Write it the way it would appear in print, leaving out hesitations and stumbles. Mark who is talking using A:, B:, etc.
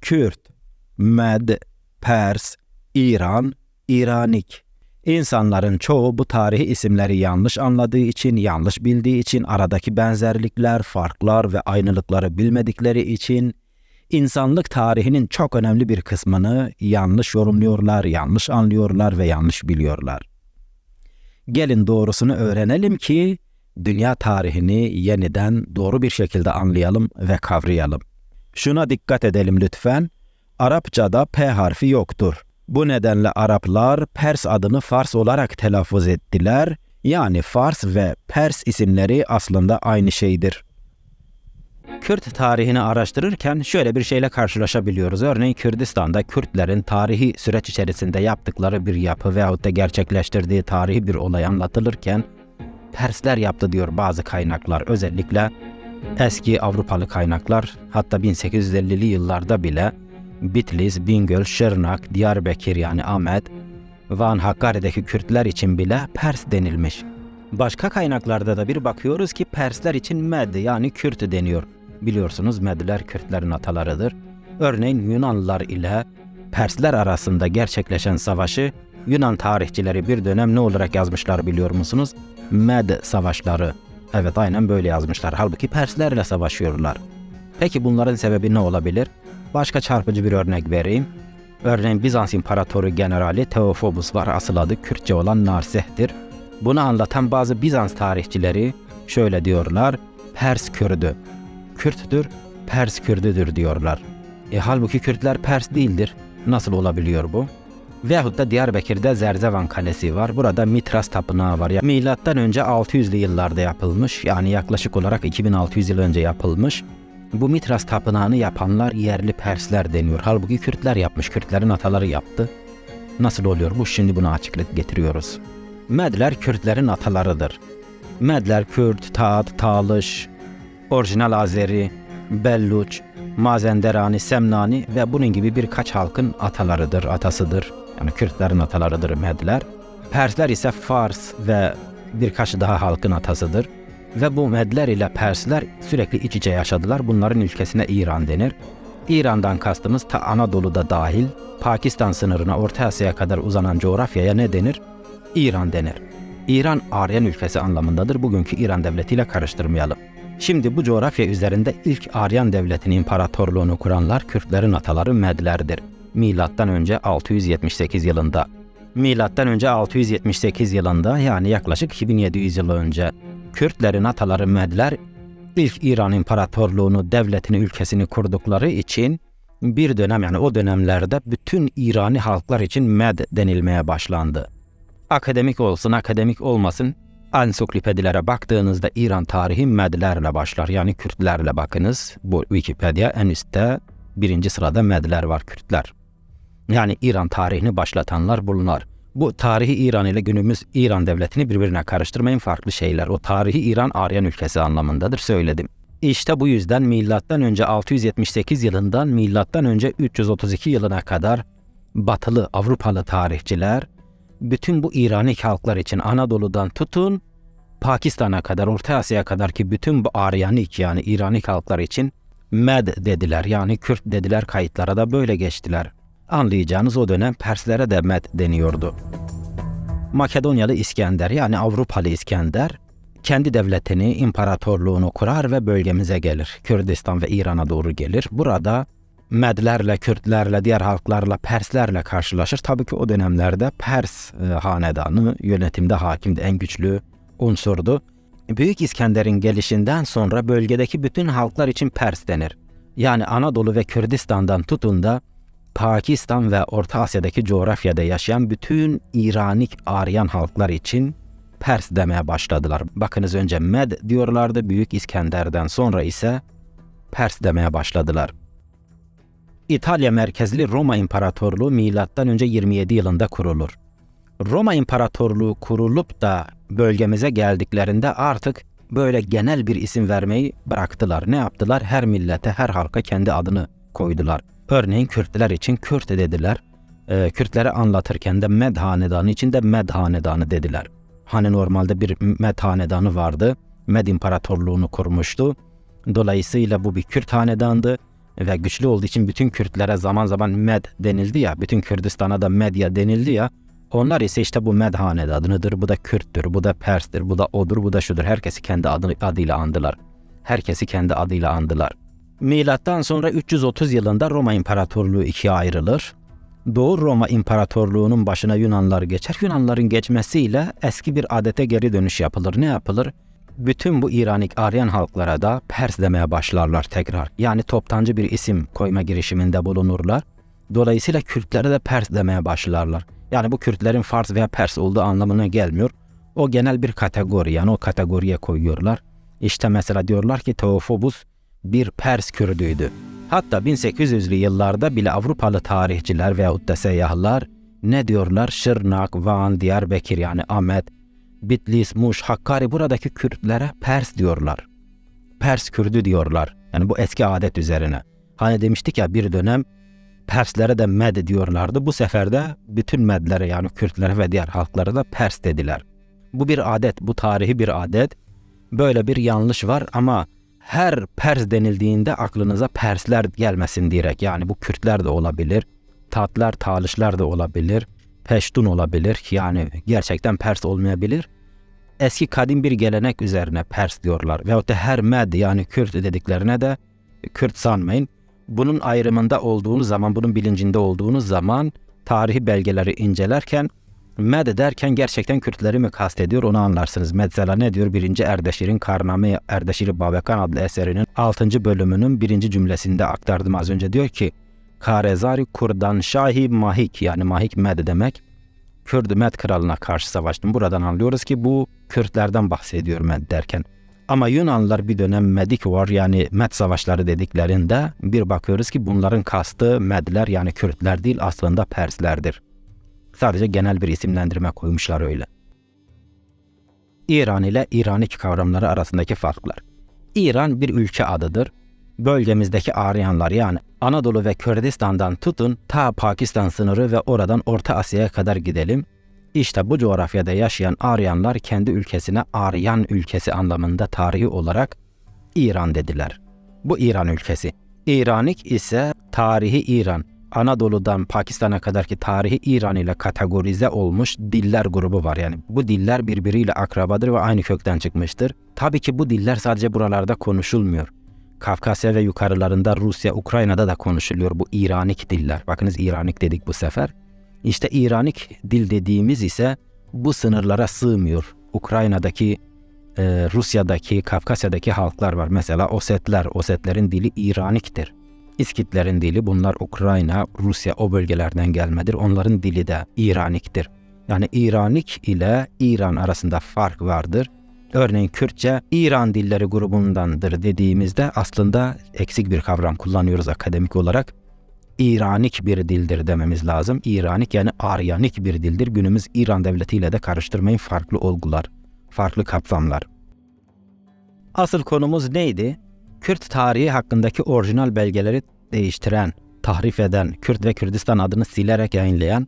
A: Kürt, Med, Pers, İran, İranik. İnsanların çoğu bu tarihi isimleri yanlış anladığı için, yanlış bildiği için, aradaki benzerlikler, farklar ve aynılıkları bilmedikleri için insanlık tarihinin çok önemli bir kısmını yanlış yorumluyorlar, yanlış anlıyorlar ve yanlış biliyorlar. Gelin doğrusunu öğrenelim ki dünya tarihini yeniden doğru bir şekilde anlayalım ve kavrayalım. Şuna dikkat edelim lütfen. Arapçada P harfi yoktur. Bu nedenle Araplar Pers adını Fars olarak telaffuz ettiler. Yani Fars ve Pers isimleri aslında aynı şeydir. Kürt tarihini araştırırken şöyle bir şeyle karşılaşabiliyoruz. Örneğin Kürdistan'da Kürtlerin tarihi süreç içerisinde yaptıkları bir yapı veyahut da gerçekleştirdiği tarihi bir olay anlatılırken Persler yaptı diyor bazı kaynaklar. Özellikle eski Avrupalı kaynaklar, hatta 1850'li yıllarda bile Bitlis, Bingöl, Şırnak, Diyarbakır yani Ahmet, Van, Hakkari'deki Kürtler için bile Pers denilmiş. Başka kaynaklarda da bir bakıyoruz ki Persler için Med yani Kürt deniyor. Biliyorsunuz Medler Kürtlerin atalarıdır. Örneğin Yunanlılar ile Persler arasında gerçekleşen savaşı Yunan tarihçileri bir dönem ne olarak yazmışlar biliyor musunuz? Med savaşları. Evet, aynen böyle yazmışlar. Halbuki Perslerle savaşıyorlar. Peki bunların sebebi ne olabilir? Başka çarpıcı bir örnek vereyim. Örneğin Bizans İmparatoru Generali Teofobus var. Asıl adı Kürtçe olan Narseh'tir. Bunu anlatan bazı Bizans tarihçileri şöyle diyorlar. Pers Kürdü. Kürttür, Pers Kürdüdür diyorlar. Halbuki Kürtler Pers değildir. Nasıl olabiliyor bu? Veyahut da Diyarbakır'da Zerzevan Kalesi var. Burada Mitras Tapınağı var. Milattan önce 600'lü yıllarda yapılmış. Yani yaklaşık olarak 2600 yıl önce yapılmış. Bu Mitras Tapınağı'nı yapanlar yerli Persler deniyor. Halbuki Kürtler yapmış. Kürtlerin ataları yaptı. Nasıl oluyor bu? Şimdi buna açıklık getiriyoruz. Medler Kürtlerin atalarıdır. Medler Kürt, Taat, Talış, orijinal Azeri, Belluç, Mazenderani, Semnani ve bunun gibi birkaç halkın atalarıdır, atasıdır. Yani Kürtlerin atalarıdır Medler. Persler ise Fars ve birkaç daha halkın atasıdır. Ve bu Medler ile Persler sürekli iç içe yaşadılar. Bunların ülkesine İran denir. İran'dan kastımız ta Anadolu'da dahil, Pakistan sınırına, Orta Asya'ya kadar uzanan coğrafyaya ne denir? İran denir. İran Aryan ülkesi anlamındadır. Bugünkü İran devletiyle karıştırmayalım. Şimdi bu coğrafya üzerinde ilk Aryan devletinin imparatorluğunu kuranlar Kürtlerin ataları Medlerdir. Milattan önce 678 yılında. Milattan önce 678 yılında yani yaklaşık 2700 yıl önce Kürtlerin ataları Medler ilk İran imparatorluğunu, devletini, ülkesini kurdukları için bir dönem, yani o dönemlerde bütün İrani halklar için Med denilmeye başlandı. Akademik olsun, akademik olmasın, ansiklopedilere baktığınızda İran tarihi Medlerle başlar. Yani Kürtlerle bakınız. Bu Wikipedia en üstte 1. sırada Medler var, Kürtler. Yani İran tarihini başlatanlar bunlar. Bu tarihi İran ile günümüz İran devletini birbirine karıştırmayın, farklı şeyler. O tarihi İran Aryan ülkesi anlamındadır, söyledim. İşte bu yüzden milattan önce 678 yılından milattan önce 332 yılına kadar batılı Avrupalı tarihçiler bütün bu İranik halklar için Anadolu'dan tutun Pakistan'a kadar, Orta Asya'ya kadar ki bütün bu Aryanik yani İranik halklar için Med dediler. Yani Kürt dediler, kayıtlara da böyle geçtiler. Anlayacağınız o dönem Perslere de Med deniyordu. Makedonyalı İskender yani Avrupalı İskender kendi devletini, imparatorluğunu kurar ve bölgemize gelir. Kürdistan ve İran'a doğru gelir. Burada Medlerle, Kürtlerle, diğer halklarla, Perslerle karşılaşır. Tabii ki o dönemlerde Pers hanedanı yönetimde hakimdi, en güçlü unsurdu. Büyük İskender'in gelişinden sonra bölgedeki bütün halklar için Pers denir. Yani Anadolu ve Kürdistan'dan tutun da Pakistan ve Orta Asya'daki coğrafyada yaşayan bütün İranik Aryan halklar için Pers demeye başladılar. Bakınız, önce Med diyorlardı, Büyük İskender'den sonra ise Pers demeye başladılar. İtalya merkezli Roma İmparatorluğu milattan önce 27 yılında kurulur. Roma İmparatorluğu kurulup da bölgemize geldiklerinde artık böyle genel bir isim vermeyi bıraktılar. Ne yaptılar? Her millete, her halka kendi adını koydular. Örneğin Kürtler için Kürt dediler. Kürtleri anlatırken de Med hanedanı için de Med hanedanı dediler. Hani normalde bir Med hanedanı vardı. Med İmparatorluğunu kurmuştu. Dolayısıyla bu bir Kürt hanedandı. ve güçlü olduğu için bütün Kürtlere zaman zaman Med denildi ya, bütün Kürdistan'a da Medya denildi ya, onlar ise işte bu Med hanedanıdır, bu da Kürttür, bu da Pers'tir, bu da odur, bu da şudur. Herkesi kendi adıyla andılar. Herkesi kendi adıyla andılar. Milattan sonra 330 yılında Roma İmparatorluğu ikiye ayrılır. Doğu Roma İmparatorluğu'nun başına Yunanlar geçer. Yunanların geçmesiyle eski bir adete geri dönüş yapılır. Ne yapılır? Bütün bu İranik Aryan halklara da Pers demeye başlarlar tekrar. Yani toptancı bir isim koyma girişiminde bulunurlar. Dolayısıyla Kürtlere de Pers demeye başlarlar. Yani bu Kürtlerin Fars veya Pers olduğu anlamına gelmiyor. O genel bir kategori, yani o kategoriye koyuyorlar. İşte mesela diyorlar ki Teofobus bir Pers Kürdüydü. Hatta 1800'lü yıllarda bile Avrupalı tarihçiler veyahut da seyyahlar ne diyorlar? Şırnak, Van, Diyarbakır yani Ahmet, Bitlis, Muş, Hakkari buradaki Kürtlere Pers diyorlar. Pers Kürdü diyorlar. Yani bu eski adet üzerine. Hani demiştik ya bir dönem Perslere de Med diyorlardı. Bu sefer de bütün Medlere yani Kürtlere ve diğer halklara da Pers dediler. Bu bir adet, bu tarihi bir adet. Böyle bir yanlış var ama her Pers denildiğinde aklınıza Persler gelmesin diyerek. Yani bu Kürtler de olabilir, Tatlar, Talışlar da olabilir, Peştun olabilir. Yani gerçekten Pers olmayabilir. Eski kadim bir gelenek üzerine Pers diyorlar. Veyahut da her Med yani Kürt dediklerine de Kürt sanmayın. Bunun ayrımında olduğunuz zaman, bunun bilincinde olduğunuz zaman tarihi belgeleri incelerken Med derken gerçekten Kürtleri mi kastediyor onu anlarsınız. Mesela ne diyor? 1. Erdeşir'in Karname Erdeşir-i Babekan adlı eserinin 6. bölümünün 1. cümlesinde aktardım az önce. Diyor ki Karezari Kurdan Şahi Mahik yani Mahik Med demek. Kürt Med kralına karşı savaştım. Buradan anlıyoruz ki bu Kürtlerden bahsediyor Med derken. Ama Yunanlılar bir dönem Medik var yani Med savaşları dediklerinde bir bakıyoruz ki bunların kastı Medler yani Kürtler değil aslında Perslerdir. Sadece genel bir isimlendirme koymuşlar öyle. İran ile İranik kavramları arasındaki farklar. İran bir ülke adıdır. Bölgemizdeki Aryanlar yani Anadolu ve Kürdistan'dan tutun ta Pakistan sınırı ve oradan Orta Asya'ya kadar gidelim. İşte bu coğrafyada yaşayan Aryanlar kendi ülkesine Aryan ülkesi anlamında tarihi olarak İran dediler. Bu İran ülkesi. İranik ise tarihi İran. Anadolu'dan Pakistan'a kadarki tarihi İran ile kategorize olmuş diller grubu var. Yani bu diller birbiriyle akrabadır ve aynı kökten çıkmıştır. Tabii ki bu diller sadece buralarda konuşulmuyor. Kafkasya ve yukarılarında Rusya, Ukrayna'da da konuşuluyor bu İranik diller. Bakınız İranik dedik bu sefer. İşte İranik dil dediğimiz ise bu sınırlara sığmıyor. Ukrayna'daki, Rusya'daki, Kafkasya'daki halklar var. Mesela Osetler, Osetlerin dili İraniktir. İskitlerin dili bunlar Ukrayna, Rusya o bölgelerden gelmedir. Onların dili de İraniktir. Yani İranik ile İran arasında fark vardır. Örneğin Kürtçe İran dilleri grubundandır dediğimizde aslında eksik bir kavram kullanıyoruz akademik olarak. İranik bir dildir dememiz lazım. İranik yani Aryanik bir dildir. Günümüz İran devletiyle de karıştırmayın, farklı olgular, farklı kapsamlar. Asıl konumuz neydi? Kürt tarihi hakkındaki orijinal belgeleri değiştiren, tahrif eden, Kürt ve Kürdistan adını silerek yayınlayan